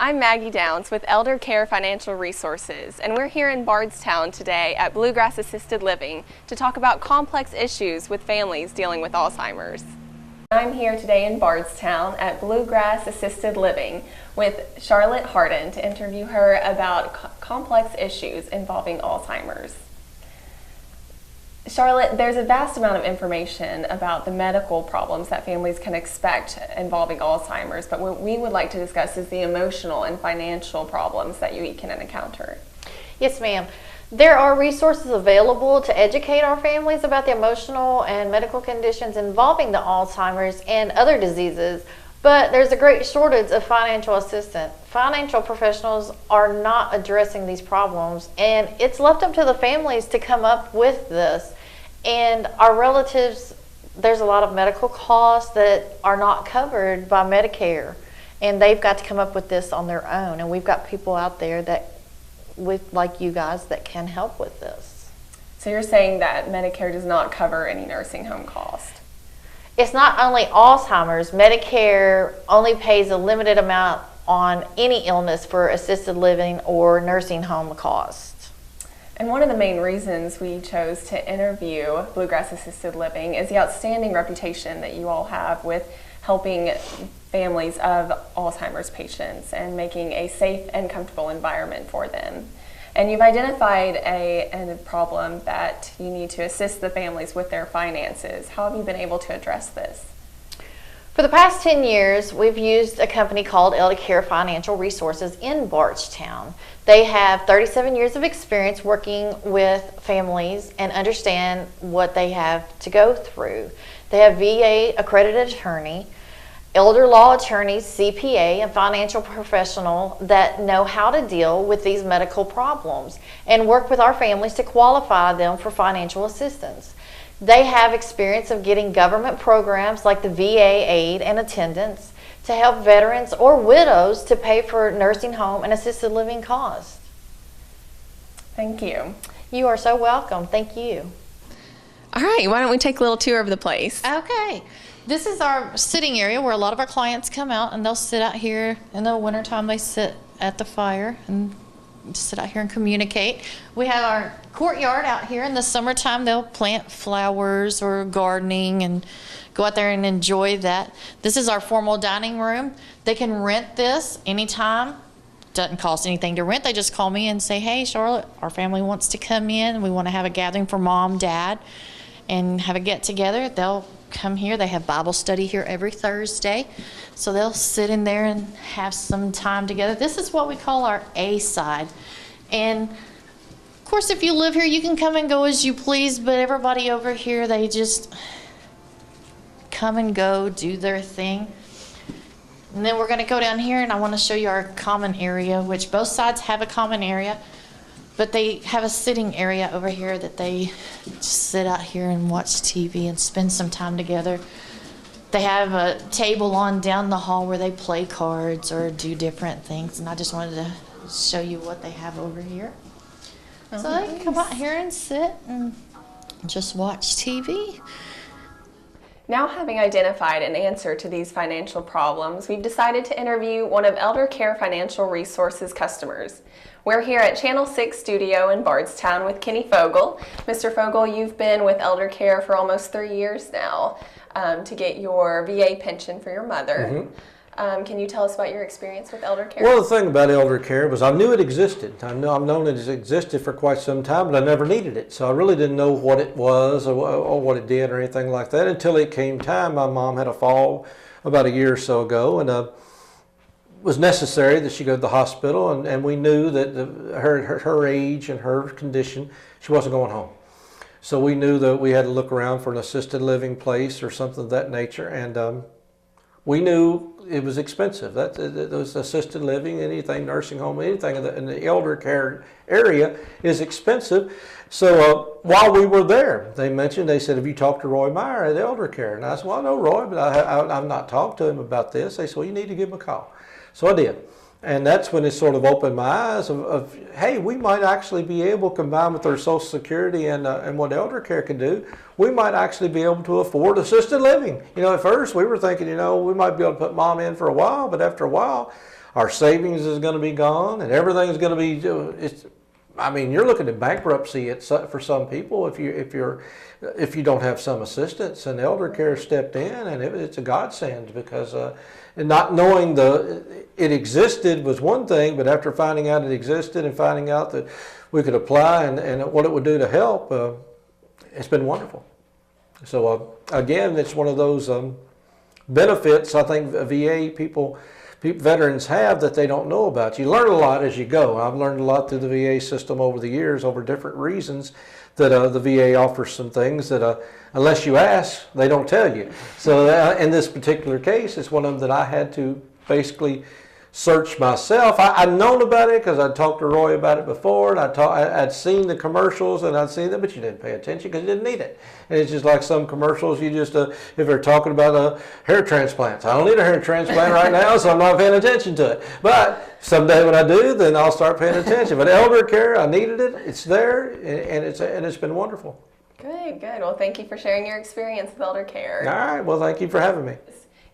I'm Maggie Downs with Elder Care Financial Resources, and we're here in Bardstown today at Bluegrass Assisted Living to talk about complex issues with families dealing with Alzheimer's. I'm here today in Bardstown at Bluegrass Assisted Living with Charlotte Harden to interview her about complex issues involving Alzheimer's. Charlotte, there's a vast amount of information about the medical problems that families can expect involving Alzheimer's, but what we would like to discuss is the emotional and financial problems that you can encounter. Yes, ma'am. There are resources available to educate our families about the emotional and medical conditions involving the Alzheimer's and other diseases, but there's a great shortage of financial assistance. Financial professionals are not addressing these problems, and it's left up to the families to come up with this. And our relatives, there's a lot of medical costs that are not covered by Medicare, and they've got to come up with this on their own. And we've got people out there that, like you guys, that can help with this. So you're saying that Medicare does not cover any nursing home cost? It's not only Alzheimer's. Medicare only pays a limited amount on any illness for assisted living or nursing home costs. And one of the main reasons we chose to interview Bluegrass Assisted Living is the outstanding reputation that you all have with helping families of Alzheimer's patients and making a safe and comfortable environment for them. And you've identified a problem that you need to assist the families with their finances. How have you been able to address this? For the past 10 years, we've used a company called Elder Care Financial Resources in Bardstown. They have 37 years of experience working with families and understand what they have to go through. They have VA accredited attorney, elder law attorneys, CPA, and financial professional that know how to deal with these medical problems and work with our families to qualify them for financial assistance. They have experience of getting government programs like the VA aid and attendance to help veterans or widows to pay for nursing home and assisted living costs. Thank you. You are so welcome. Thank you. All right, why don't we take a little tour of the place? Okay. This is our sitting area where a lot of our clients come out, and they'll sit out here. In the wintertime, they sit at the fire and sit out here and communicate. We have our courtyard out here. In the summertime, they'll plant flowers or gardening and go out there and enjoy that. This is our formal dining room. They can rent this anytime. Doesn't cost anything to rent. They just call me and say, hey, Charlotte, our family wants to come in. We want to have a gathering for mom, dad, and have a get together. They'll come here. They have Bible study here every Thursday. So they'll sit in there and have some time together. This is what we call our A side. And of course, if you live here, you can come and go as you please, but everybody over here, they just come and go, do their thing. And then we're going to go down here, and I want to show you our common area, which both sides have a common area, but they have a sitting area over here that they just sit out here and watch TV and spend some time together. They have a table on down the hall where they play cards or do different things, and I just wanted to show you what they have over here. So they can come out here and sit and just watch TV. Now, having identified an answer to these financial problems, we've decided to interview one of Elder Care Financial Resources customers. We're here at Channel 6 Studio in Bardstown with Kenny Fogel. Mr. Fogel, you've been with Elder Care for almost 3 years now to get your VA pension for your mother. Mm-hmm. Can you tell us about your experience with Elder Care? Well, the thing about Elder Care was I knew it existed. I've known it has existed for quite some time, but I never needed it. So I really didn't know what it was or what it did or anything like that until it came time. My mom had a fall about a year or so ago, and it was necessary that she go to the hospital, and we knew that her age and her condition, she wasn't going home. So we knew that we had to look around for an assisted living place or something of that nature, and we knew it was expensive. It was assisted living, anything, nursing home, anything in the elder care area is expensive. So while we were there, they said, have you talked to Roy Meyer at Elder Care? And I said, well, I know Roy, but I've not talked to him about this. They said, well, you need to give him a call. So I did. And that's when it sort of opened my eyes of hey, we might actually be able, combined with our Social Security and what Elder Care can do, we might actually be able to afford assisted living. You know, at first we were thinking, you know, we might be able to put mom in for a while, but after a while, our savings is going to be gone, and everything's going to be. I mean, you're looking at bankruptcy for some people if you don't have some assistance. And elder care stepped in, and it's a godsend because and not knowing it existed was one thing, but after finding out it existed and finding out that we could apply and what it would do to help, it's been wonderful. So again, it's one of those benefits I think VA veterans have that they don't know about. You learn a lot as you go. I've learned a lot through the VA system over the years, over different reasons that the VA offers some things that unless you ask, they don't tell you. So in this particular case, it's one of them that I had to basically search myself. I'd known about it because I'd talked to Roy about it before, and I'd seen the commercials and I'd seen them, but you didn't pay attention because you didn't need it. And it's just like some commercials, you just, if they're talking about hair transplants, I don't need a hair transplant right now, so I'm not paying attention to it. But someday when I do, then I'll start paying attention. But elder care, I needed it, it's there, and it's been wonderful. Good, good. Well, thank you for sharing your experience with elder care. All right, well, thank you for having me.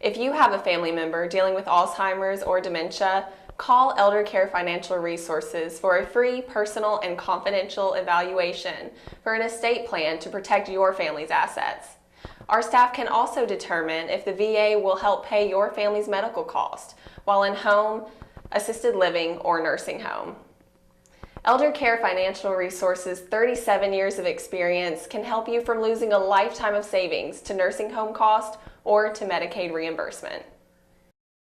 If you have a family member dealing with Alzheimer's or dementia, call Elder Care Financial Resources for a free, personal, and confidential evaluation for an estate plan to protect your family's assets. Our staff can also determine if the VA will help pay your family's medical cost while in home, assisted living, or nursing home. Elder Care Financial Resources' 37 years of experience can help you from losing a lifetime of savings to nursing home cost or to Medicaid reimbursement.